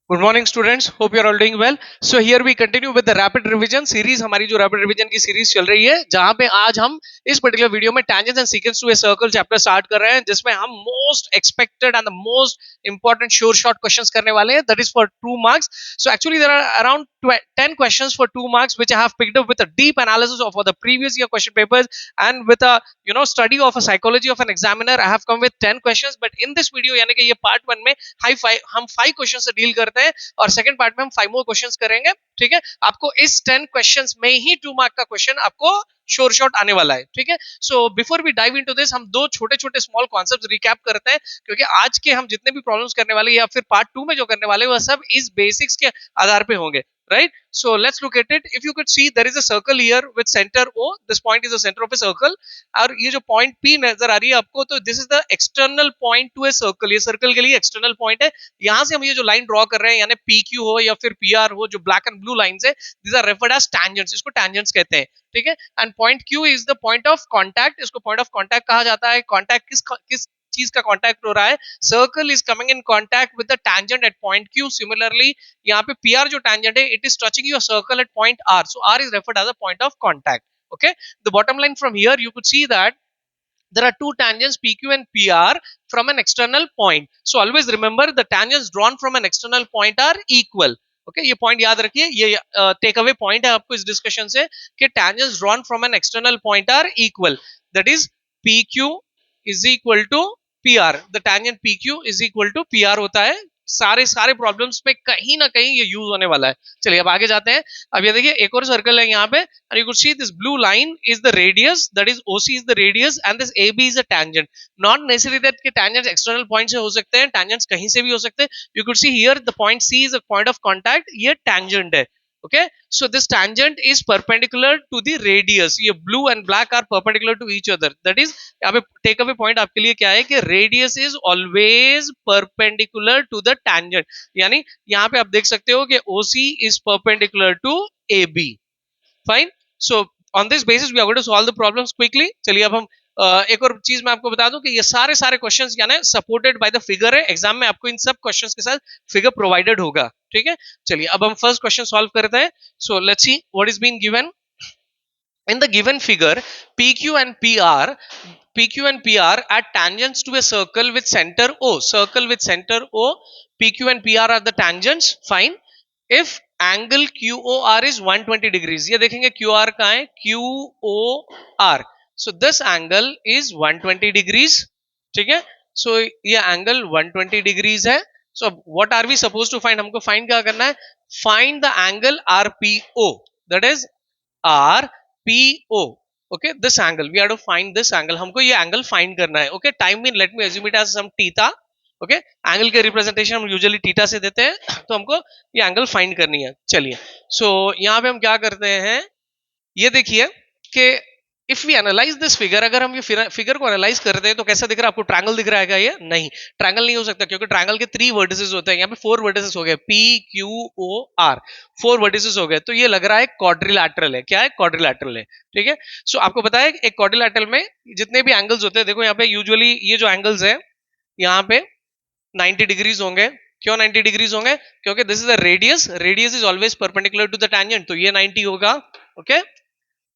Good morning students, hope you are all doing well. So here we continue with the rapid revision series. हमारी जो rapid revision की series चल रही है, जहां पे आज हम इस पर्टिकुलर वीडियो में tangents and sequence to a circle chapter start कर रहे हैं, जिसमें हम most expected and the most important sure shot questions करने वाले हैं. That is for 2 marks. So actually there are around 10 questions for 2 marks, which I have picked up with a deep analysis of the previous year question papers and with a study of a psychology of an examiner. I have come with 10 questions, but in this video यानी कि ये part 1 में हम 5 question से deal करते हैं और second part में हम 5 मोर क्वेश्चंस करेंगे. ठीक है, आपको इस 10 क्वेश्चंस में ही 2 मार्क का क्वेश्चन आपको श्योर शॉट आने वाला है. ठीक है, so before we dive into this, हम दो छोटे छोटे स्मॉल कॉन्सेप्ट्स रिकैप करते हैं, क्योंकि आज के हम जितने भी प्रॉब्लम्स करने वाले या फिर पार्ट 2 में जो करने वाले वह सब इस बेसिक्स के आधार पे होंगे. Right, so let's look at it. If you could see, there is a circle here with center O. This point is the center of a circle. और ये जो point P नजर आ रही है आपको, तो this is the external point to a circle. ये circle के लिए external point है. यहाँ से हम ये जो line draw कर रहे हैं, यानी PQ हो या फिर PR हो, जो black and blue lines है, these are referred as tangents. इसको tangents कहते हैं. ठीक है, and point Q is the point of contact. इसको point of contact कहा जाता है. Contact किस चीज का कांटेक्ट हो रहा है? Circle is coming in contact with the tangent at point Q. Similarly यहाँ पे पी आर जो टैंजेंट है, it is touching your circle at point R, so R is referred as a point of contact. Okay, the bottom line from here you could see that there are two tangents PQ and PR from an external point. So always remember the tangents drawn from an external point are equal. Okay, ये point याद रखिए. ये take away point है आपको इस discussion से कि tangents drawn from an external point are equal. That is PQ is equal to PR. The tangent PQ is equal to PR होता है. सारे प्रॉब्लम्स पे कहीं ना कहीं ये यूज होने वाला है. चलिए अब आगे जाते हैं. अब ये देखिए एक और सर्कल है यहाँ पे, and you could see this blue line is the radius, that is OC is the radius, and this AB is a tangent. Not necessarily that के tangents external point से हो सकते हैं, tangents कहीं से भी हो सकते हैं. You could see here the point C is a point of contact. ये tangent है. Okay, so this tangent is perpendicular to the radius. ये blue and black are perpendicular to each other. That is, यहाँ पे take away point आपके लिए क्या है कि radius is always perpendicular to the tangent. यानी यहाँ पे आप देख सकते हो कि OC is perpendicular to AB. Fine. So on this basis we are going to solve the problems quickly. चलिए अब हम एक और चीज मैं आपको बता दूं कि ये सारे क्वेश्चंस यानी सपोर्टेड बाय द फिगर है. एग्जाम में आपको इन सब क्वेश्चंस के साथ फिगर प्रोवाइडेड होगा. ठीक है, चलिए अब हम फर्स्ट क्वेश्चन सॉल्व करते हैं. So let's see what is been given. In the given figure, PQ and PR are tangents to a circle with center O. Circle with center O, PQ and PR are the tangents. Fine. If angle QOR is 120 degrees, ये देखेंगे QR कहाँ है? QOR. So this angle is 120 degrees. ठीक है, so ये angle 120 degrees है. So what are we supposed to find? हमको find क्या करना है? Find the angle RPO. That is RPO. Okay, this angle we have to find this angle. हमको ये angle find करना है. Okay, time being let me assume it as some theta. Okay, angle के representation हम usually theta से देते हैं, तो हमको ये एंगल फाइंड करनी है. चलिए, सो यहाँ पे हम क्या करते हैं, ये देखिए कि if we analyse this figure, अगर हम ये फिगर को एनालाइज करते हैं तो कैसा दिख रहा है आपको? ट्रायंगल दिख रहा है क्या? ये नहीं, ट्रायंगल नहीं हो सकता, क्योंकि ट्रायंगल के 3 वर्टिसेस होते हैं. यहाँ पे 4 वर्टिसेस हो गए, PQOR 4 वर्टिसेस हो गए, तो ये लग रहा है क्वाड्रिलैटरल है. क्या है? क्वाड्रिलैटरल है. ठीक है, सो आपको पता है एक क्वाड्रिलैटरल में जितने भी एंगल्स होते हैं, देखो यहाँ पे यूजुअली ये जो एंगल्स है यहाँ पे 90 डिग्रीज होंगे. क्यों 90 डिग्रीज होंगे? क्योंकि this is the radius. Radius is always perpendicular to the tangent, तो ये 90 होगा. ओके,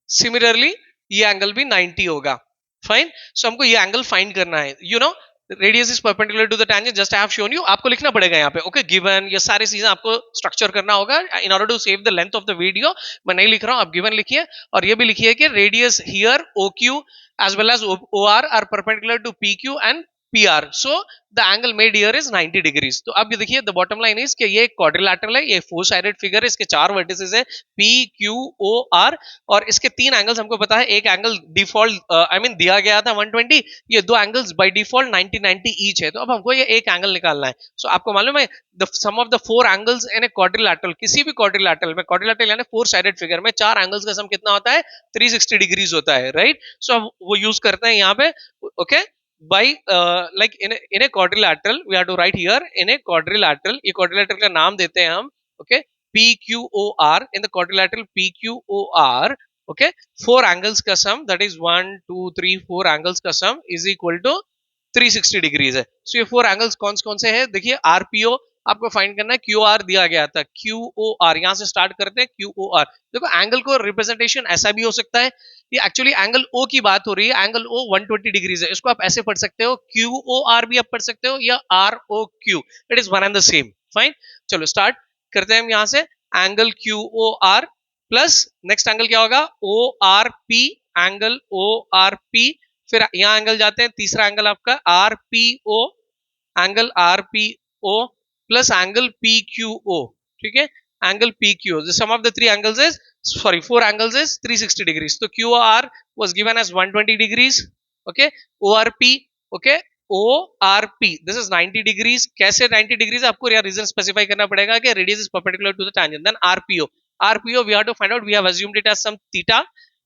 सिमिलरली ये एंगल भी 90 होगा. फाइन. सो हमको ये एंगल फाइंड करना है. You know, radius is perpendicular to the tangent, just I have shown you. आपको लिखना पड़ेगा यहाँ पे. ओके, गिवन, ये सारी चीजें आपको स्ट्रक्चर करना होगा in order to save the length of the video. मैं नहीं लिख रहा हूं, आप गिवन लिखिए. और ये भी लिखिए कि radius here OQ as well as OR are perpendicular to PQ and PR. So the angle made here is 90 degrees. तो अब ये देखिए the bottom line is कि ये quadrilateral है, ये 4 sided figure है, इसके 4 vertices है PQOR, और इसके 3 angles हमको पता है. एक angle default दिया गया था 120, ये 2 angles by default 90 each है. तो अब हमको ये एक angle निकालना है. So आपको मालूम है the sum of the 4 angles in a quadrilateral, किसी भी quadrilateral में, quadrilateral यानी 4 sided figure में 4 angles का sum कितना होता है? 360 degrees होता है. राइट, सो अब वो यूज करते हैं यहाँ पे. Okay, by like in a quadrilateral we have to write here in a quadrilateral. ये quadrilateral का नाम देते हैं हम. okay, PQOR. in the quadrilateral PQOR, okay, 4 angles का sum, that is 1 2 3 4 angles का sum is equal to 360 degrees है. so ये 4 angles कौन से हैं? देखिए RPO आपको फाइंड करना है क्यू आर दिया गया था, क्यू ओ आर, यहां से स्टार्ट करते हैं क्यू ओ आर। देखो एंगल को रिप्रेजेंटेशन ऐसा भी हो सकता है, ये एक्चुअली एंगल ओ की बात हो रही है, एंगल ओ 120 डिग्रीज है, इसको आप ऐसे पढ़ सकते हो, क्यू ओ आर भी आप पढ़ सकते हो या R O Q, it is one and the same. Fine, चलो स्टार्ट करते हैं हम यहां से, angle Q O R plus next angle क्या होगा, O R P, angle O R P, फिर यहां एंगल जाते हैं, तीसरा एंगल आपका R P O, angle R P O plus angle P Q O, ठीक है, angle P Q, the sum of the three angles is, sorry four angles is 360 degrees, तो Q R was given as 120 degrees, okay, O R P, okay, O R P this is 90 degrees, कैसे 90 degrees, आपको यार reason specify करना पड़ेगा कि radius is perpendicular to the tangent, then RPO, RPO we have to find out, we have assumed it as some theta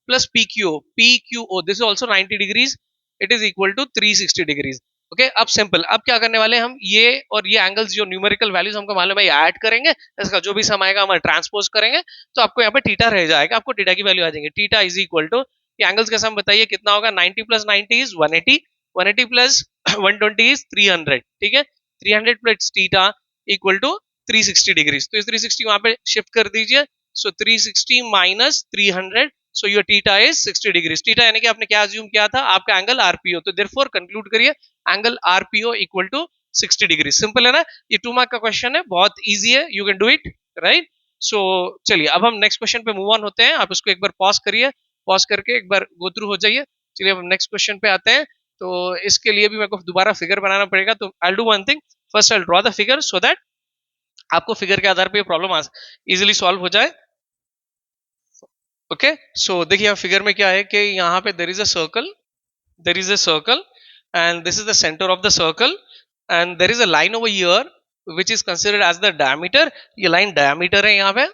plus PQO, PQO this is also 90 degrees, it is equal to 360 degrees. Okay, अब simple, अब क्या करने वाले हैं हम, ये और ये एंगल्स जो न्यूमेरिकल वैल्यूज हमको मालूम है ऐड करेंगे, इसका जो भी सम आएगा हम ट्रांसपोज करेंगे, तो आपको यहाँ पे थीटा रह जाएगा, आपको थीटा की वैल्यू आ जाएगी, थीटा इज इक्वल टू, ये एंगल्स का सम बताइए कितना होगा, 90 प्लस 90 इज 180, 180 प्लस 120 इज 300, ठीक है, 300 plus theta equal to 360 degrees, तो इस 360 वहां पे शिफ्ट कर दीजिए, so 360 minus 300, so your theta is 60 degrees, theta यानी कि आपने क्या अज्यूम किया था, आपका एंगल आरपीओ, तो देयरफॉर कंक्लूड करिए angle RPO equal to 60 degree, simple है ना, ये 2 मार्क का क्वेश्चन है, बहुत इजी है, you can do it, right. So चलिए अब हम नेक्स्ट क्वेश्चन पे मूव ऑन होते हैं, आप इसको एक बार पॉज करिए, पॉज करके एक बार गो थ्रू हो जाइए। चलिए अब नेक्स्ट क्वेश्चन पे आते हैं, तो इसके लिए भी मेरे को दोबारा फिगर बनाना पड़ेगा, तो I do one thing, first I draw the figure so that आपको फिगर के आधार पर प्रॉब्लम इजिली सॉल्व हो जाए। ओके, सो देखिए यहाँ फिगर में क्या है कि यहाँ पे there is a circle, there is a circle and this is the center of the circle and there is a line over here which is considered as the diameter, ये line diameter है यहाँ पे,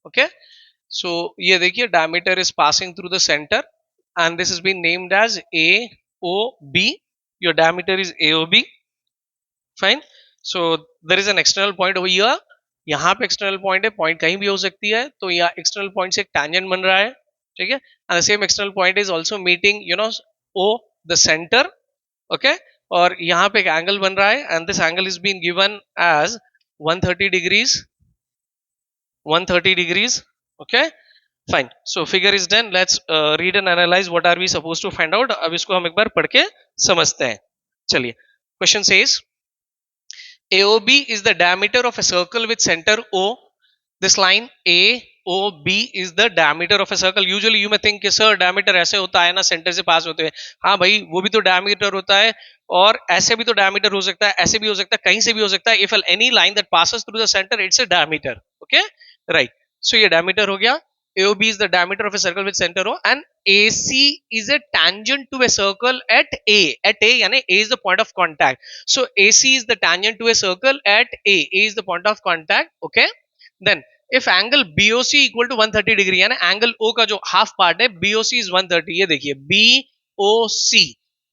okay, so ये देखिए diameter is passing through the center and this has been named as AOB, your diameter is AOB, fine, so there is an external point over here, यहाँ पे external point है, point कहीं भी हो सकती है, तो यहाँ एक्सटर्नल पॉइंट से एक टैंजेंट बन रहा है, ठीक है, and the same external point is also meeting you know O the centre, okay, और यहाँ पे एक एंगल बन रहा है and this angle is been given as 130 degrees, 130 degrees, okay, fine, so figure is done, let's read and analyse what are we suppose to find out, अब इसको हम एक बार पढ़ के समझते हैं। चलिए, question says AOB is the diameter of a circle with center O. This line AOB is the diameter of a circle. Usually you may think कि sir diameter ऐसे होता है ना, सेंटर से पास होते हुए, हाँ भाई वो भी तो diameter होता है, और ऐसे भी तो diameter हो सकता है, ऐसे भी हो सकता है, कहीं से भी हो सकता है, if any line that passes through the center it's a diameter, okay, right, so ये diameter हो गया, AOB is the diameter of a circle with center O and AC is a tangent to a circle at A. At A यानी A is the point of contact. So AC is the tangent to a circle at A. A is the point of contact. Okay. Then if angle BOC equal to 130 degree यानी angle O का जो half part है BOC is 130, ये देखिए BOC,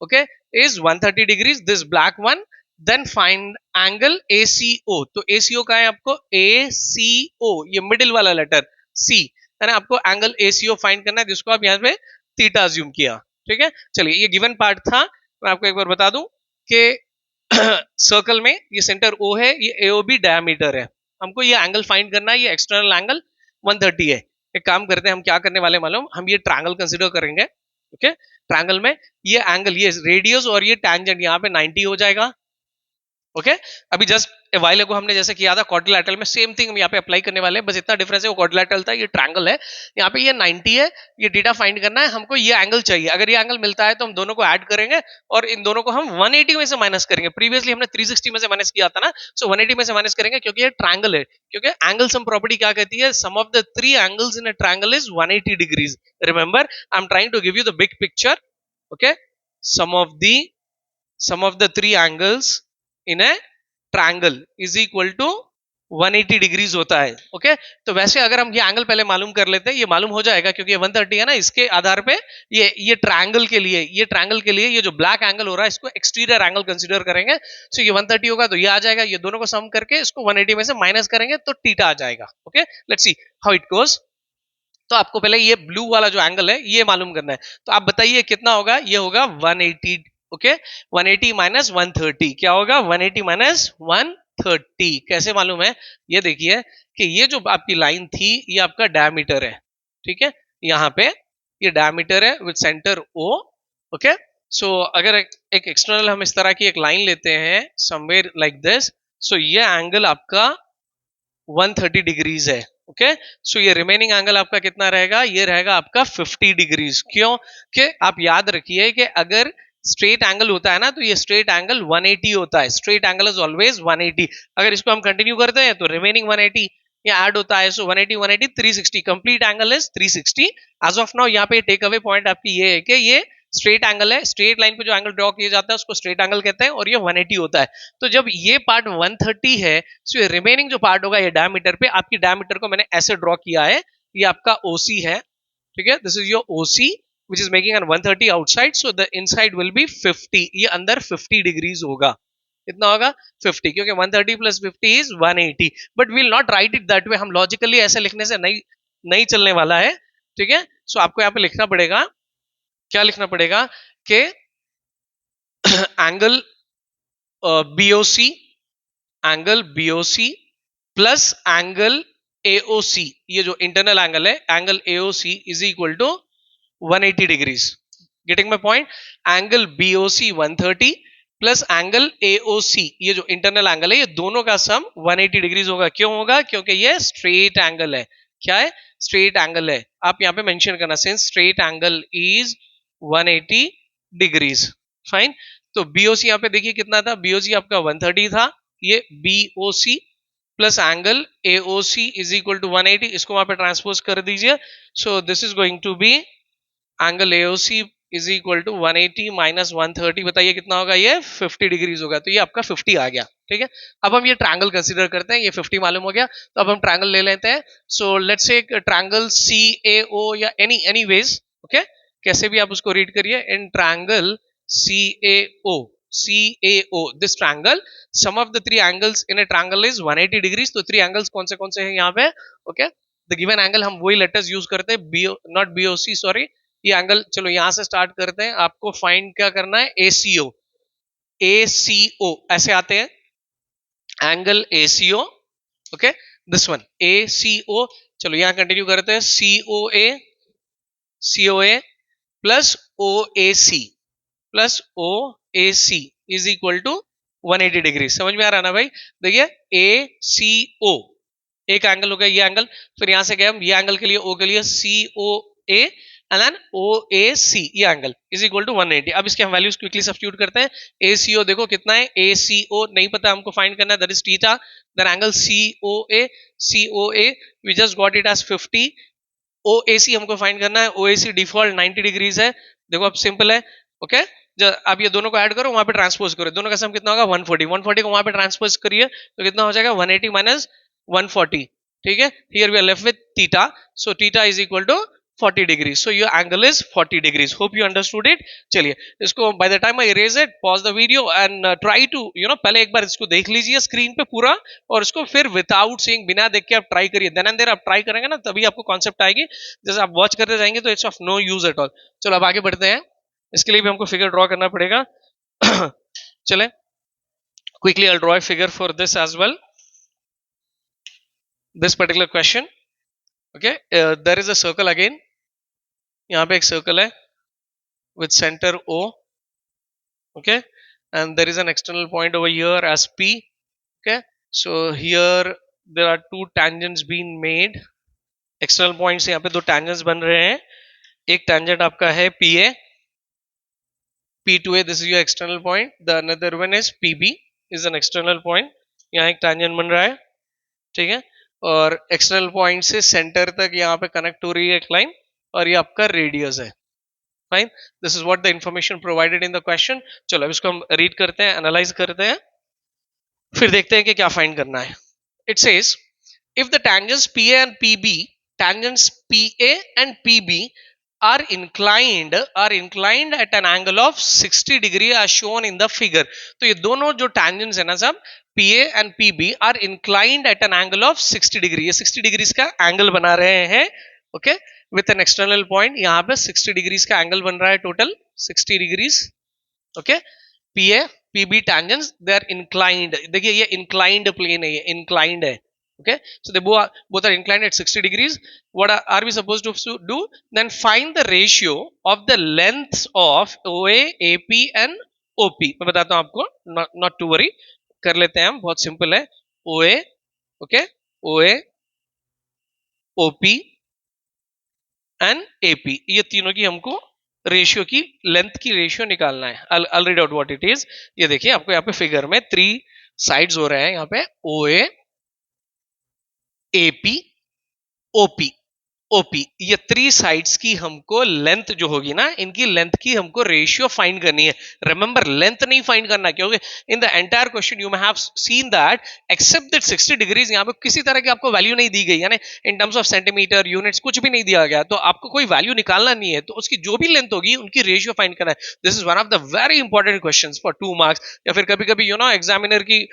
okay, is 130 degrees. This black one. Then find angle ACO. तो ACO का है आपको ACO, ये middle वाला letter C है ना, आपको एंगल एसीओ फाइंड करना है जिसको आप यहाँ पे थीटा अज्यूम किया, ठीक है। चलिए ये गिवन पार्ट था, मैं आपको एक बार बता दूं कि सर्कल में ये सेंटर ओ है, ये एओबी डायमीटर है, हमको ये एंगल फाइंड करना है, ये एक्सटर्नल एंगल 130 है। एक काम करते हैं, हम क्या करने वाले मालूम, हम ये ट्रायंगल कंसीडर करेंगे, ओके, ट्रायंगल में ये एंगल, ये रेडियस और ये टैंजेंट यहाँ पे 90 हो जाएगा, ओके, अभी जस्ट वाइल अगो हमने जैसे किया था क्वाड्रिलैटरल में, सेम थिंग हम यहाँ पे अप्लाई करने वाले हैं, बस इतना डिफरेंस है, वो क्वाड्रिलैटरल था, ये ट्रायंगल है, यहाँ पे ये 90 है, ये थीटा फाइंड करना है हमको, ये एंगल चाहिए, अगर ये एंगल मिलता है तो हम दोनों को ऐड करेंगे और इन दोनों को हम 180 में से माइनस करेंगे, प्रीवियसली हमने 360 में से माइनस किया था ना, सो 180 में से माइनस करेंगे क्योंकि ये ट्रायंगल है, क्योंकि एंगल सम प्रॉपर्टी क्या कहती है, sum of the three angles in a triangle is 180 degrees, remember I am trying to give you the big picture, okay, sum of the three angles in a triangle is equal to 180 degrees होता है, okay, तो वैसे अगर हम ये angle पहले मालूम कर लेते हैं, ये मालूम हो जाएगा क्योंकि ये 130 है ना, इसके आधार पे ये ट्रायंगल के लिए, ये जो ब्लैक एंगल हो रहा है इसको एक्सटीरियर एंगल कंसीडर करेंगे, सो ये 130 होगा तो ये आ जाएगा, ये दोनों को सम करके इसको 180 में से माइनस करेंगे तो थीटा आ जाएगा, okay, let's see how it goes. तो आपको पहले ये ब्लू वाला जो एंगल है ये मालूम करना है, तो आप बताइए कितना होगा, ये होगा 180, ओके, 180 माइनस 130 क्या होगा, 180 माइनस 130 130। कैसे मालूम है? ये देखिए कि ये जो आपकी लाइन थी ये आपका डायमीटर है, ठीक है, यहाँ पे ये डायमीटर है विद सेंटर ओ। ओके, सो अगर एक एक्सटर्नल हम इस तरह की एक लाइन लेते हैं समवेयर लाइक दिस, सो ये एंगल आपका 130 डिग्रीज है। ओके, सो ये रिमेनिंग एंगल आपका कितना रहेगा? ये रहेगा आपका 50 डिग्रीज। क्यों? कि आप याद रखिए कि अगर स्ट्रेट एंगल होता है ना तो ये स्ट्रेट एंगल 180 होता है। Straight angle is always 180। अगर इसको हम कंटिन्यू करते हैं तो रिमेनिंग 180 ये ऐड होता है। So 180 180 360, complete angle is 360। As of now यहाँ पे टेक अवे पॉइंट आपकी ये है कि ये स्ट्रेट एंगल है। स्ट्रेट लाइन पे जो एंगल ड्रॉ किया जाता है उसको स्ट्रेट एंगल कहते हैं और ये 180 होता है। तो जब ये पार्ट 130 है, सो रिमेनिंग जो पार्ट होगा ये डायमीटर पे, आपकी डायमीटर को मैंने ऐसे ड्रॉ किया है, ये आपका ओसी है, ठीक है, this is your OC which is making an 130 outside, so the inside will be 50। ये अंदर 50 डिग्रीज होगा। कितना होगा? 50, क्योंकि 130 plus 50 is 180। But will not right it that way, हम लॉजिकली ऐसे लिखने से नहीं चलने वाला है, ठीक है। सो आपको यहाँ पे लिखना पड़ेगा, क्या लिखना पड़ेगा कि angle BOC, angle BOC plus angle AOC, ये जो इंटरनल एंगल है, angle AOC is equal to 180 degrees. Getting my point? Angle BOC 130 plus angle AOC, ये जो इंटरनल एंगल है, ये दोनों का सम 180 डिग्रीज होगा। क्यों होगा? क्योंकि ये स्ट्रेट एंगल है। क्या है? स्ट्रेट एंगल है। आप यहाँ पे मेंशन करना, since straight angle is 180 degrees. Fine. तो बीओसी यहाँ पे देखिए कितना था? बीओसी आपका 130 था। ये BOC plus angle AOC is equal to 180, इसको वहां पे ट्रांसपोज कर दीजिए। So this is going to be angle AOC is equal to 180 minus 130, बताइए कितना होगा? ये 50 डिग्रीज होगा। तो ये आपका 50 आ गया, ठीक है। अब हम ये ट्रायंगल कंसीडर करते हैं, ये 50 मालूम हो गया, तो अब हम ट्रायंगल ले लेते हैं। So let's say triangle C A ओ या एनी वेज, ओके, कैसे भी आप उसको रीड करिए। In triangle C A O, this triangle, sum of the three angles in a triangle is 180 degrees। तो three angles कौन से हैं यहाँ पे? ओके, द गिवन एंगल हम वही लेटर्स यूज करते हैं, बी नॉट बीओसी, सॉरी, ये एंगल। चलो यहां से स्टार्ट करते हैं। आपको फाइंड क्या करना है? एसीओ, एसीओ ऐसे आते हैं, angle ACO, okay, this one ACO. चलो यहां कंटिन्यू करते हैं, COA, COA plus OAC plus OAC is equal to 180 degree. समझ में आ रहा ना भाई? देखिए ए सी ओ एक एंगल हो गया, ये एंगल, फिर यहां से गए हम ये एंगल के लिए, ओ के लिए सी O A and then O A सी, ये एंगल इज इक्वल टू 180। अब इसके हम वैल्यूज क्विकली सब्स्टिट्यूट करते हैं। ए सी ओ देखो कितना है? ए सी ओ नहीं पता, हमको फाइंड करना है, that is theta. Then angle C O A we just got it as 50। O A C हमको फाइंड करना है, ओ ए सी डिफॉल्ट 90 डिग्रीज है। देखो अब सिंपल है, ओके। अब ये दोनों को ऐड करो, वहां पे ट्रांसपोज करो, दोनों का सम कितना होगा? 140। 140 को वहां पे ट्रांसपोज करिए तो कितना हो जाएगा? 180 माइनस 140, ठीक है। Here we are left with theta, so theta is equal to 40 degree. So your angle is 40 degrees. Hope you understood it. चलिए इसको by the time I erase it, pause the video and try to पहले एक बार इसको देख लीजिए screen पे पूरा, और इसको फिर विदाउट सीइंग, बिना देख के आप ट्राई करिए। देन एंड देयर आप ट्राई करेंगे ना तभी आपको कॉन्सेप्ट आएगी। जैसे आप वॉच करते जाएंगे तो it's of no use at all. चलो अब आगे बढ़ते हैं, इसके लिए भी हमको फिगर ड्रॉ करना पड़ेगा। चले quickly I'll draw a figure for this as well, this particular question, okay। There is a circle again, यहाँ पे एक circle है with center O, okay, and there is an external point over here as P, okay। So here there are two tangents being made, external points यहाँ पे दो tangents बन रहे हैं। एक tangent आपका है PA, P2A, this is your external point, the another one is PB is an external point, यहाँ एक tangent बन रहा है, ठीक है। और एक्सटर्नल पॉइंट से सेंटर तक यहाँ पे कनेक्ट हो रही है एक लाइन, और ये आपका रेडियस है। Fine, this is what the information provided in the question. चलो अब इसको हम रीड करते हैं, एनालाइज करते हैं, फिर देखते हैं कि क्या फाइंड करना है। It says if the tangents PA and PB, tangents PA and PB are inclined at an angle of 60 degree as shown in the figure। तो ये दोनों जो tangents है ना सब, PA and PB are inclined at an angle of 60 degree, ये 60 degrees का angle बना रहे हैं, okay, with an external point। यहाँ पे 60 degrees का angle बन रहा है, total 60 degrees, okay। PA PB tangents, they are inclined. देखिए ये inclined plane है, ये inclined है. Okay, so they both are inclined at 60 degrees. What are we supposed to do? Then find the ratio of the lengths of OA, AP and OP. मैं बताता हूँ आपको, not to worry, कर लेते हैं हम, बहुत सिंपल है. OA, okay, OA, OP and AP, ये तीनों की हमको रेशियो की लेंथ की रेशियो निकालना है. I'll read out what it is. ये देखिए आपको यहाँ पे फिगर में 3 साइड्स हो रहे हैं, यहाँ पे OA, AP, OP. ओपी, ये 3 साइड्स की हमको लेंथ जो होगी ना, इनकी लेंथ की हमको रेशियो फाइंड करनी है. रिमेंबर, लेंथ नहीं फाइंड करना, क्योंकि in the entire question you may have seen that except that 60 degrees यहाँ पे किसी तरह की आपको वैल्यू नहीं दी गई, यानी in terms of centimetre, units कुछ भी नहीं दिया गया, तो आपको कोई वैल्यू निकालना नहीं है, तो उसकी जो भी लेंथ होगी उनकी रेशियो फाइंड करना है. This is one of the very important question for 2 marks, या फिर कभी कभी एग्जामिनर की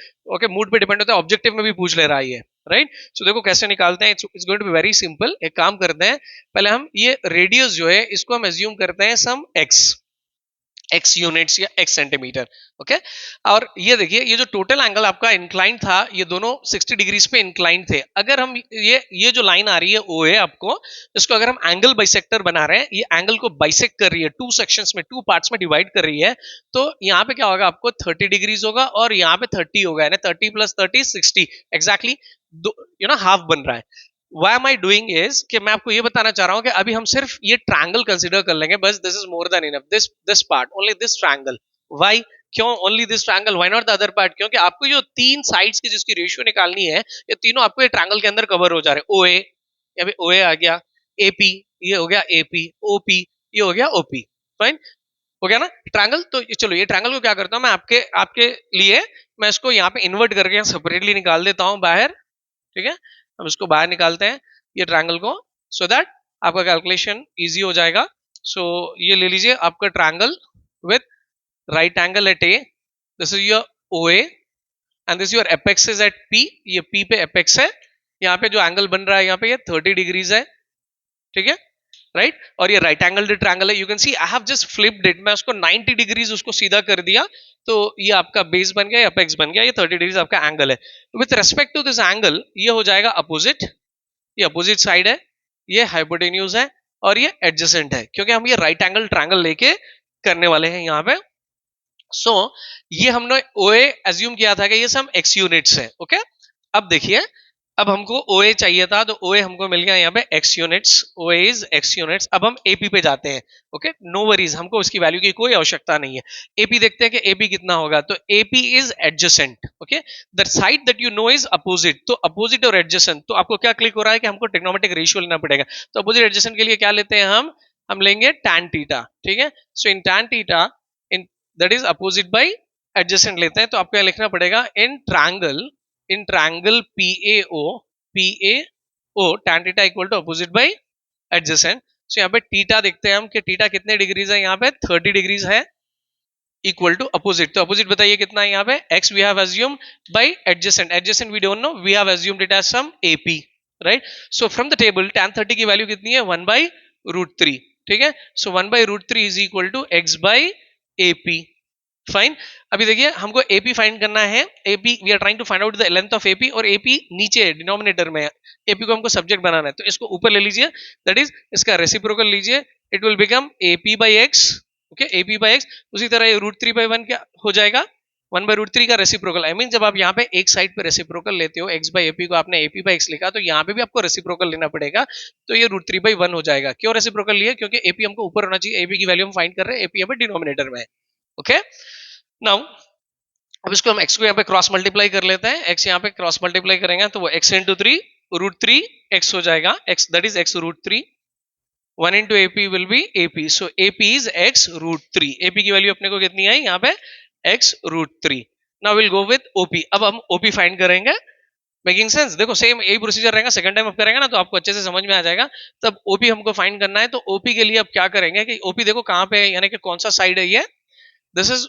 मूड पे डिपेंड होता है, ऑब्जेक्टिव में भी पूछ ले रहा है, राइट. सो देखो कैसे निकालते हैं. It's going to be very simple. एक काम करते हैं, पहले हम ये रेडियस जो है इसको हम एज्यूम करते हैं सम x यूनिट्स या x सेंटीमीटर. ओके, और ये देखिए ये जो टोटल एंगल आपका इंक्लाइन था, ये दोनों 60 डिग्रीज पे इंक्लाइन थे. अगर हम ये जो लाइन आ रही है ओ है आपको, इसको अगर हम एंगल बाइसेक्टर बना रहे हैं, ये एंगल को बाइसेक्ट कर रही है, 2 सेक्शंस में, 2 पार्ट्स में डिवाइड कर रही है, तो यहाँ पे क्या होगा, आपको 30 डिग्रीज होगा और यहाँ पे 30 होगा, यानी 30 प्लस 30 60, एग्जैक्टली हाफ बन रहा है. Why am I doing is कि मैं आपको ये बताना चाह रहा हूं कि अभी हम सिर्फ ये ट्रायंगल कंसीडर कर लेंगे बस. This is more than enough, this part, only this triangle. Why, क्यों only this triangle, why not the other part? क्योंकि आपको जो 3 साइड्स की जिसकी रेशियो निकालनी है, ये तीनों आपको ये ट्रायंगल के अंदर कवर हो जा रहे हैं. OA, यहाँ पे OA आ गया, AP ये हो गया, AP, OP ये हो गया, OP. फाइन हो गया ना ट्रायंगल. तो चलो ये ट्रायंगल को क्या करता हूं मैं आपके लिए, मैं इसको यहाँ पे इन्वर्ट करके सेपरेटली निकाल देता हूं बाहर. ठीक है, हम इसको बाहर निकालते हैं ये ट्रायंगल को, सो दैट आपका कैलकुलेशन इजी हो जाएगा. सो ये ले लीजिए आपका triangle with right angle at A. This is your OA and this your apex is at P. ये P पे एपेक्स है. यहाँ पे जो एंगल बन रहा है यहाँ पे ये 30 डिग्रीज है. ठीक है, राइट. और ये राइट एंगल ट्रायंगल है. You can see I have just flipped it, मैं उसको 90 डिग्रीज उसको सीधा कर दिया, तो ये आपका बेस बन गया, एपेक्स बन गया, ये 30 डिग्रीज आपका एंगल है. With respect to this angle ये हो जाएगा अपोजिट, ये अपोजिट साइड है, ये हाइपोटेन्यूज है और ये एडजेसेंट है, क्योंकि हम ये राइट एंगल ट्रायंगल लेके करने वाले हैं यहाँ पे. सो ये हमने OA एज्यूम किया था कि ये सब x यूनिट्स है. ओके, अब देखिए, अब हमको OA चाहिए था, तो OA हमको मिल गया यहाँ पे x units. OA is x units. अब हम AP पे जाते हैं. ओके, नो वरीज, हमको उसकी वैल्यू की कोई आवश्यकता नहीं है. AP देखते हैं कि AP कितना होगा, तो AP is adjacent. Okay, the side that you know is opposite. तो अपोजिट और एडजेसेंट, तो आपको क्या क्लिक हो रहा है कि हमको ट्रिग्नोमेट्रिक रेशियो लेना पड़ेगा. तो अपोजिट एडजेसेंट के लिए क्या लेते हैं हम लेंगे tan थीटा. ठीक है, so in tan theta, in that is opposite by adjacent लेते हैं, तो आपको लिखना पड़ेगा in triangle PAO tan theta equal to opposite by adjacent. So यहाँ पे थीटा देखते हैं हम कि थीटा कितने डिग्रीज है, यहाँ पे 30 डिग्रीज है, इक्वल टू अपोजिट. तो अपोजिट बताइए कितना है यहाँ पे, x we have assumed by adjacent we don't know, we have assumed it as some AP, right. So from the table tan 30 की वैल्यू कितनी है, 1/√3. ठीक है, so 1/√3 is equal to x by AP. Fine. अभी देखिए हमको AP find करना है. AP we are trying to find out the length of AP, और AP नीचे डिनोमिनेटर में है, AP को हमको सब्जेक्ट बनाना है, तो इसको ऊपर ले लीजिए, दैट इज इसका रेसिप्रोकल लीजिए, it will become AP by x. Okay, AP by x. उसी तरह ये √3/1 क्या हो जाएगा, 1/√3 का रेसिप्रोकल. आई मीन जब आप यहाँ पे एक साइड पे रेसिप्रोकल लेते हो, x बाय AP को आपने AP बाय x लिखा, तो यहाँ पे भी आपको रेसिप्रोकल लेना पड़ेगा, तो ये √3/1 हो जाएगा. क्यों रेसिप्रोकल लिए, क्योंकि AP हमको ऊपर होना चाहिए, AP की वैल्यू हम फाइंड कर रहे हैं, AP यहाँ पे डिनोमिनेटर में है. ओके, नाउ अब इसको हम x को यहाँ पे क्रॉस मल्टीप्लाई कर लेते हैं. x यहाँ पे क्रॉस मल्टीप्लाई करेंगे तो वो x into 3 √3 x हो जाएगा, x that is x √3. 1 into AP will be AP. So AP is x √3. AP की वैल्यू अपने को कितनी आई यहाँ पे, x √3. Now we'll go with OP. अब हम OP फाइंड करेंगे. Making sense? देखो सेम यही प्रोसीजर रहेगा, सेकंड टाइम आप करेंगे ना तो आपको अच्छे से समझ में आ जाएगा. तब OP हमको फाइंड करना है, तो OP के लिए अब क्या करेंगे कि OP देखो कहाँ पे है, यानी कि कौन सा साइड है ये, this is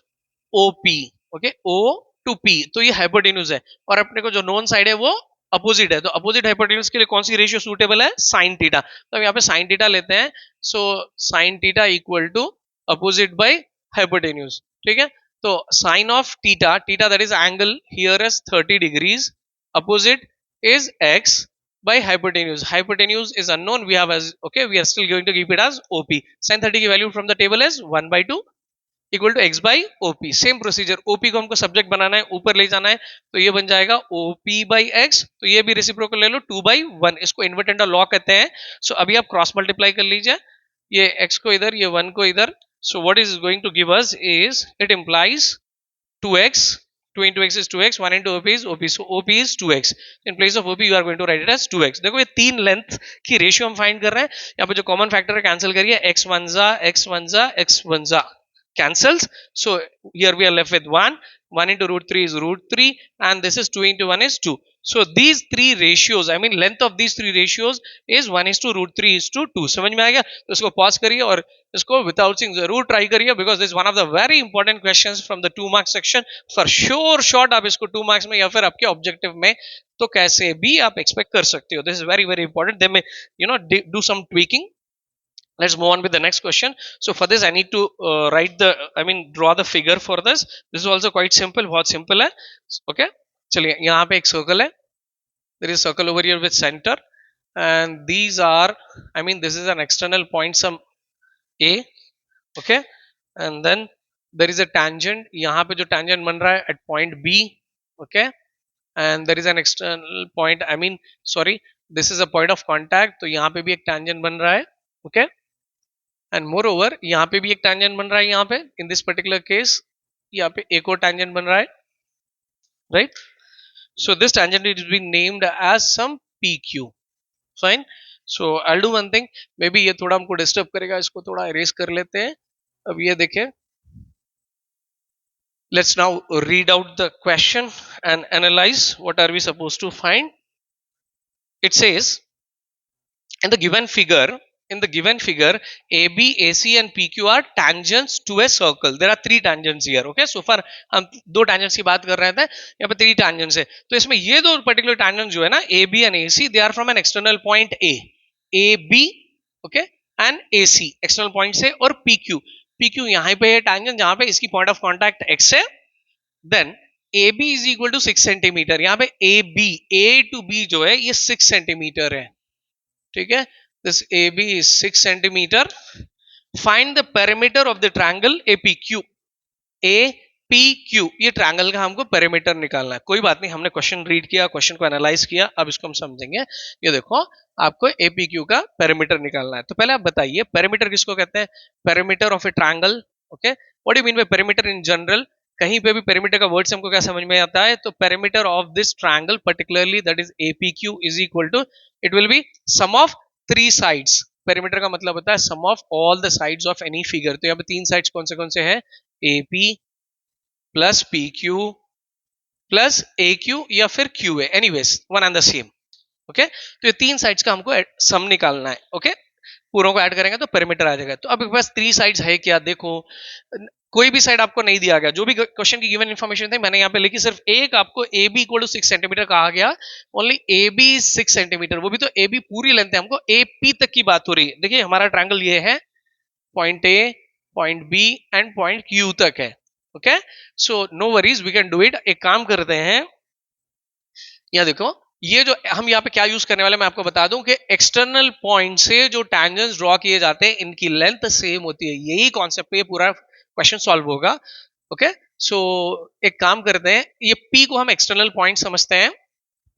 OP. Okay, O to P, तो ये हाइपोटेन्यूज है, और अपने को जो नोन साइड है वो अपोजिट है, तो अपोजिट हाइपोटेन्यूज के लिए कौन सी रेशियो सूटेबल है, साइन थीटा. तो हम यहाँ पे साइन थीटा लेते हैं. So sine theta equal to opposite by hypotenuse. ठीक है, तो sine of theta, theta that is angle here is 30 degrees, opposite is x by hypotenuse. Hypotenuse is unknown, we have as, okay, we are still going to keep it as OP. Sin 30 की वैल्यू from the table is 1 by 2 equal to x by OP. Same procedure, OP को हमको subject बनाना है, ऊपर ले जाना है, तो ये बन जाएगा ओपी बाई एक्स. तो ये भी रेसिप्रोकल ले लो 2 by 1, इसको इन्वर्टेंडा लॉ कहते हैं. सो अभी आप क्रॉस मल्टीप्लाई कर लीजिए, ये एक्स को इधर, ये 1 को इधर. So what is going to give us is, it implies 2x, 2 into x is 2x, 1 into OP is OP, so OP is 2x. In place of OP you are going to write it as 2x. देखो ये तीन length की ratio हम find कर रहे हैं. यहाँ पे जो कॉमन फैक्टर है कैंसिल करिए, x1 जा x1 जा x1 जा cancels. So here we are left with 1. 1 into root 3 is root 3, and this is 2 into 1 is 2. So these three ratios, I mean length of these three ratios is 1 is to root 3 is to 2. समझ में आ गया? तो इसको pause करिए और इसको without सिंग जरूर try करिए, because this one of the very important questions from the 2 marks section. For sure short आप इसको 2 मार्क्स में या फिर आपके ऑब्जेक्टिव में तो कैसे भी आप एक्सपेक्ट कर सकते हो. This is very very important. They may you know do some tweaking. Let's move on with the next question. So for this I need to draw the figure for this. This is also quite simple, बहुत simple है. Okay, चलिए यहाँ पे एक circle है. There is a circle over here with center, and these are, this is an external point some A. Okay, and then there is a tangent. यहाँ पे जो tangent बन रहा है at point B. Okay, and there is an external point, this is a point of contact. तो यहाँ पे भी एक tangent बन रहा है. Okay, एंड मोर ओवर यहाँ पे भी एक टैंजेंट बन रहा है. यहाँ पे इन दिस पर्टिकुलर केस यहाँ पे एक और टैंजेंट बन रहा है, right. So this tangent is been named as some P Q. Fine. So I will do one thing, maybe ये थोड़ा हमको डिस्टर्ब करेगा, इसको थोड़ा इरेज कर लेते हैं. अब ये देखें, let's now read out the question and analyse what are we suppose to find. It says in the given figure, AB, AC and PQ are tangents to a circle. There are 3 tangents here. Okay, so far हम 2 tangents की बात कर रहे थे, यहाँ पे 3 tangents है. तो इसमें ये 2 particular tangents जो है ना, AB and AC, they are from an external point A. AB, okay, and AC external point से, और PQ यहाँ पे है tangent जहाँ पे इसकी point of contact X है. Then AB is equal to 6 centimeter. यहाँ पे A to B जो है ये 6 centimeter है. ठीक है, this AB is 6 centimeter. Find the perimeter of the triangle APQ. APQ ये ट्रायंगल का हमको पेरीमीटर निकालना है. कोई बात नहीं, हमने क्वेश्चन रीड किया, क्वेश्चन को एनालाइज किया, अब इसको हम समझेंगे. ये देखो, आपको APQ का पेरीमीटर निकालना है. तो पहले आप बताइए पेरीमीटर किसको कहते हैं? Perimeter of A triangle. Okay, what do you mean by perimeter in general? कहीं पे भी पेरीमीटर का वर्ड से हमको क्या समझ में आता है? तो perimeter of this triangle particularly that is APQ is equal to, it will be sum of 3 sides. Perimeter का मतलब होता है sum of all the sides of any figure. तो यहाँ पे 3 साइड्स कौन से हैं? AP plus PQ plus AQ या फिर QA, anyways one and the same. Okay, तो ये 3 साइड्स का हमको सम निकालना है. ओके, पूरों को ऐड करेंगे तो पेरीमीटर आ जाएगा. तो अब एक बस 3 साइड्स है क्या? देखो, कोई भी साइड आपको नहीं दिया गया, जो भी क्वेश्चन की गिवन इन्फॉर्मेशन थी मैंने यहाँ पे लिखी. सिर्फ एक आपको AB इक्वल टू 6 सेंटीमीटर कहा गया. ओनली AB 6 सेंटीमीटर, वो भी तो AB पूरी लेंथ है, हमको AP तक की बात हो रही है. देखिए हमारा ट्रायंगल ये है, point A, point B and point Q तक है. Okay, so no worries, we can do it. एक काम करते हैं, यहाँ देखो, ये जो हम यहाँ पे क्या यूज करने वाले मैं आपको बता दूं कि एक्सटर्नल पॉइंट से जो टैंजेंट्स ड्रॉ किए जाते हैं इनकी लेंथ सेम होती है. यही कॉन्सेप्ट पे पूरा क्वेश्चन सॉल्व होगा. ओके, सो एक काम करते हैं, ये P को हम एक्सटर्नल पॉइंट समझते हैं,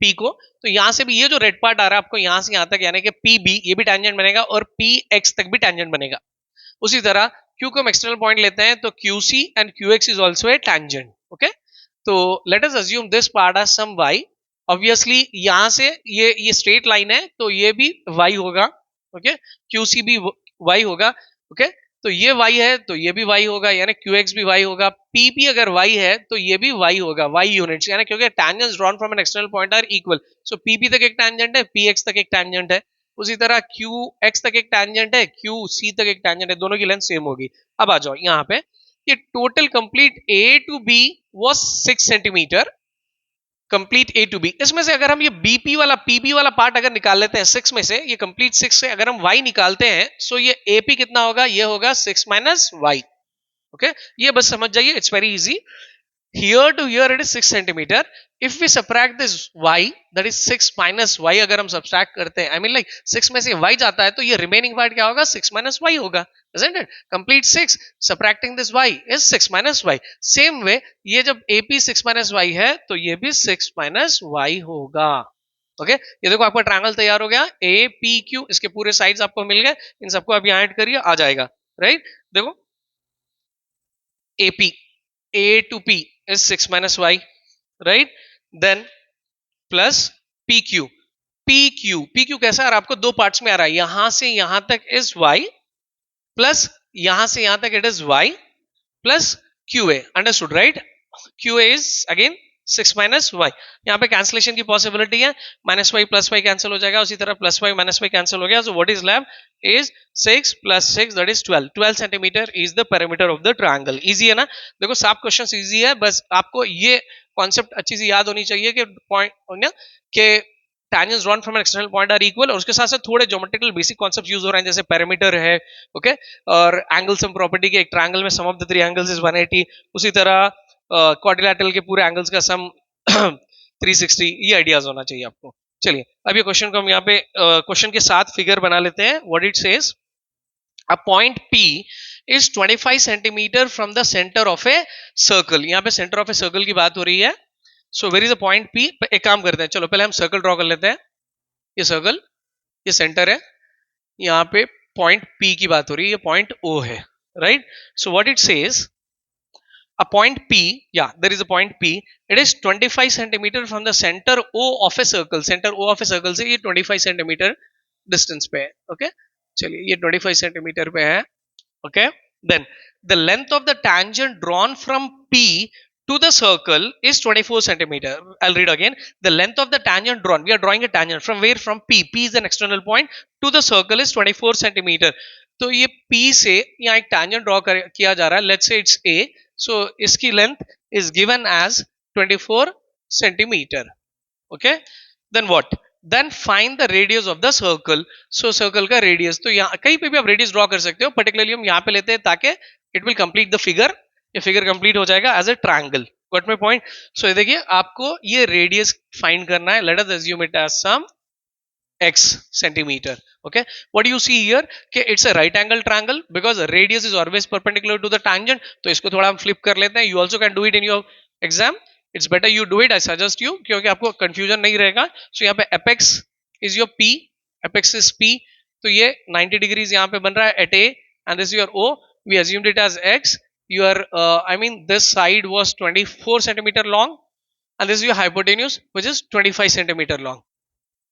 P को. तो यहां से भी ये जो रेड पार्ट आ रहा है आपको यहां से यहां तक, यानी कि PB ये भी टैंजेंट बनेगा और PX तक भी टैंजेंट बनेगा. उसी तरह Q को हम एक्सटर्नल पॉइंट लेते हैं तो QC and QX is also a tangent. Okay, तो let us assume this part as some Y. Obviously यहां से ये स्ट्रेट लाइन है तो ये भी Y होगा. ओके, QC भी Y होगा. ओके, तो ये Y है तो ये भी Y होगा, यानी QX भी Y होगा. PP अगर Y है तो ये भी Y होगा, Y यूनिट्स, यानी क्योंकि tangents drawn from an external point are equal. So PP तक एक टैंजेंट है, PX तक एक टैंजेंट है. उसी तरह QX तक एक टैंजेंट है, QC तक एक टैंजेंट है, दोनों की लेंथ सेम होगी. अब आ जाओ यहाँ पे, ये total complete A to B was 6 centimetre. Complete A to B, इसमें से अगर हम ये PB वाला पार्ट अगर निकाल लेते हैं 6 में से, ये कंप्लीट 6 से अगर हम Y निकालते हैं, सो ये AP कितना होगा? ये होगा 6 माइनस Y. ओके, ये बस समझ जाइए, it's very easy. Here to here it is 6 centimeter. If we subtract this y, that is 6 minus y, अगर हम subtract करते हैं, I mean like 6 में से y जाता है तो ये remaining part क्या होगा? 6 minus y होगा, isn't it? Complete 6 subtracting this y is 6 minus y. Same way ये जब AP 6 minus y है तो ये भी 6 minus y होगा. ओके, ये देखो आपका ट्रायंगल तैयार हो गया, APQ, इसके पूरे साइड्स आपको मिल गए, इन सबको आप यहाँ ऐड करिए, आ जाएगा, राइट? देखो AP A to P is 6 minus y, right? Then plus PQ. PQ कैसा है? आपको दो पार्ट्स में आ रहा है, यहां से यहां तक इज y प्लस यहां से यहां तक it is y plus QA. Understood, right? QA is again 6 minus y. यहाँ पे कैंसिलेशन की पॉसिबिलिटी है, minus Y plus Y cancel हो जाएगा, उसी तरह plus Y minus Y cancel हो गया. So what is left is 6 plus 6, that is 12. 12 centimetre is the perimeter of the triangle. Easy है ना? देखो सब क्वेश्चन इजी है, बस आपको ये कॉन्सेप्ट अच्छी सी याद होनी चाहिए कि पॉइंट के tangents drawn from an external point are equal, और उसके साथ साथ थोड़े ज्योमेट्रिकल बेसिक कॉन्सेप्ट यूज हो रहे हैं, जैसे पैरामीटर है, ओके, और एंगल सम प्रॉपर्टी के एक ट्रायंगल में sum of the three angles is 180, उसी तरह क्वाड्रिलैटरल के पूरे एंगल्स का सम 360, ये आइडियाज होना चाहिए आपको. चलिए अब ये क्वेश्चन को हम यहाँ पे क्वेश्चन के साथ फिगर बना लेते हैं. What it says, a point P is 25 centimetre from the centre of a circle. यहाँ पे सेंटर ऑफ ए सर्कल की बात हो रही है. So where is a point P. एक काम करते हैं, चलो पहले हम सर्कल ड्रॉ कर लेते हैं. ये सर्कल, ये सेंटर है, यहाँ पे पॉइंट P की बात हो रही है, ये पॉइंट O है, right? So what it says, a point P, yeah, there is a point P. It is 25 centimeter from the center O of a circle. Center O of a circle से ये 25 centimeter distance पे है. Okay, चलिए ये 25 centimeter पे है. Okay, then the length of the tangent drawn from P to the circle is 24 centimeter. I'll read again. The length of the tangent drawn. We are drawing a tangent from where? From P. P is an external point. To the circle is 24 centimeter. तो ये P से यहाँ एक tangent draw किया जा रहा है. Let's say it's A. So इसकी length is given as 24 centimeter. Okay. Then what? Then find the radius of the circle. So circle का radius, तो यहाँ कहीं पे भी आप radius draw कर सकते हो. Particularly हम यहाँ पे लेते हैं ताकि it will complete the figure. ये figure complete हो जाएगा as a triangle. Got my point? So ये देखिए आपको ये radius find करना है. Let us assume it as some x centimeter. Okay, what do you see here कि it's a right angle triangle because radius is always perpendicular to the tangent. तो इसको थोड़ा हम flip कर लेते हैं. You also can do it in your exam. It's better you do it, I suggest you, क्योंकि आपको confusion नहीं रहेगा. So यहाँ पे apex is your P, apex is P, तो ये 90 degrees यहाँ पे बन रहा है at A, and this is your O. We assumed it as x. Your I mean this side was 24 centimeter long, and this is your hypotenuse which is 25 centimeter long.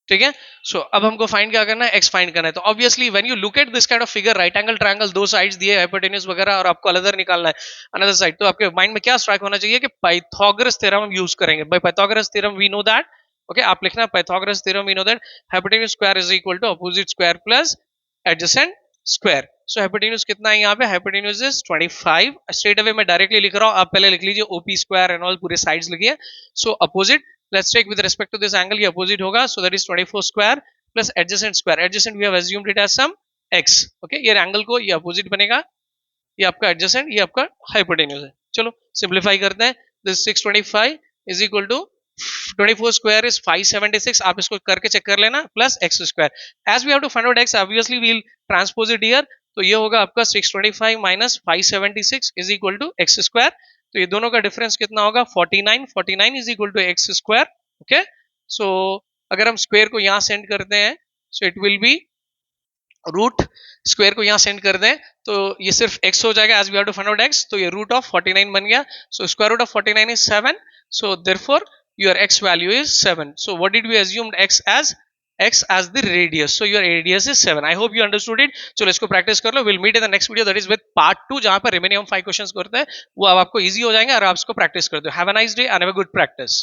ठीक है. सो अब हमको फाइंड क्या करना है, एक्स फाइंड करना है. तो obviously when you look at this kind of figure, right angle triangle, दो साइड्स दिए, हाइपोटेन्यूज वगैरह, और आपको अनदर निकालना है, अनदर साइड, तो आपके माइंड में क्या स्ट्राइक होना चाहिए कि पाइथागोरस थ्योरम हम यूज करेंगे. By Pythagoras theorem we know that, okay, आप लिखना Pythagoras theorem we know that hypotenuse square is equal to opposite square plus adjacent square. So hypotenuse कितना है यहाँ पे, हाइपोटेन्यूज इज 25. स्ट्रेट अवे मैं directly लिख रहा हूँ, आप पहले लिख लीजिए ओपी स्क्वायर एंड ऑल, पूरे साइड्स लिखिए. So opposite, let's take with respect to this angle, ये opposite होगा, so that is 24 square plus adjacent square. Adjacent we have assumed it as some x. Okay, ये angle को ये opposite बनेगा, ये आपका adjacent, ये आपका hypotenuse है. चलो simplify करते हैं. This 625 is equal to 24 square is 576. आप इसको करके चेक कर लेना, plus x square. As we have to find out x, obviously we'll transpose it here. तो ये होगा आपका 625 minus 576 is equal to x square. तो ये दोनों का डिफरेंस कितना होगा, 49. 49 is equal to x square. Okay, so अगर हम स्क्वायर को यहाँ सेंड करते हैं, so it will be root, square को यहाँ सेंड कर दें तो ये सिर्फ x हो जाएगा, as we have to find out x, तो ये रूट ऑफ 49 बन गया. So square root of 49 is 7. So therefore your x value is 7. So what did we assume x as the radius, so your radius is 7. I hope you understood it. चलो इसको practice कर लो. We'll meet in the next video, that is with part 2, जहां पर remaining हम 5 questions करते हैं, वो अब आपको इजी हो जाएंगे और आप इसको प्रैक्टिस करते हो. Have a nice day and have a good practice.